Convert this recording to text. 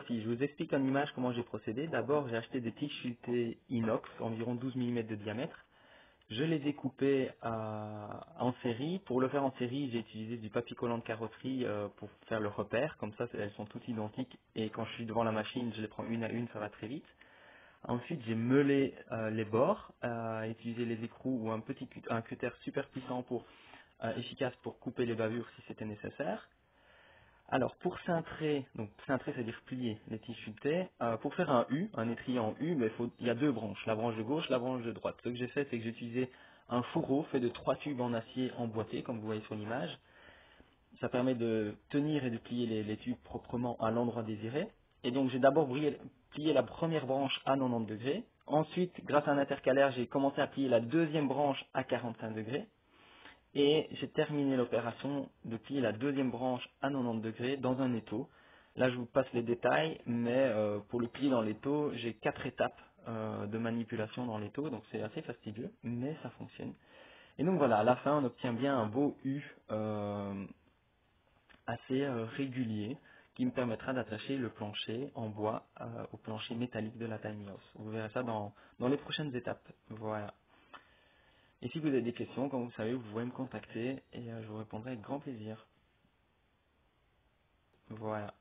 voici, je vous explique en image comment j'ai procédé. D'abord, j'ai acheté des tiges sculptées inox, environ 12 mm de diamètre. Je les ai coupées en série. Pour le faire en série, j'ai utilisé du papier collant de carrosserie pour faire le repère. Comme ça, elles sont toutes identiques et quand je suis devant la machine, je les prends une à une, ça va très vite. Ensuite, j'ai meulé les bords, utilisé les écrous ou un cutter super puissant efficace pour couper les bavures si c'était nécessaire. Alors, pour cintrer, donc cintrer, c'est-à-dire plier les tiges sculptées, pour faire un U, un étrier en U, mais il y a deux branches, la branche de gauche, la branche de droite. Ce que j'ai fait, c'est que j'ai utilisé un fourreau fait de 3 tubes en acier emboîtés, comme vous voyez sur l'image. Ça permet de tenir et de plier les tubes proprement à l'endroit désiré. Et donc, j'ai d'abord plié la première branche à 90 degrés. Ensuite, grâce à un intercalaire, j'ai commencé à plier la deuxième branche à 45 degrés. Et j'ai terminé l'opération de plier la deuxième branche à 90 degrés dans un étau. Là, je vous passe les détails, mais pour le plier dans l'étau, j'ai 4 étapes de manipulation dans l'étau, donc c'est assez fastidieux, mais ça fonctionne. Et donc voilà, à la fin, on obtient bien un beau U assez régulier qui me permettra d'attacher le plancher en bois au plancher métallique de la Tiny House. Vous verrez ça dans les prochaines étapes. Voilà. Et si vous avez des questions, comme vous savez, vous pouvez me contacter et je vous répondrai avec grand plaisir. Voilà.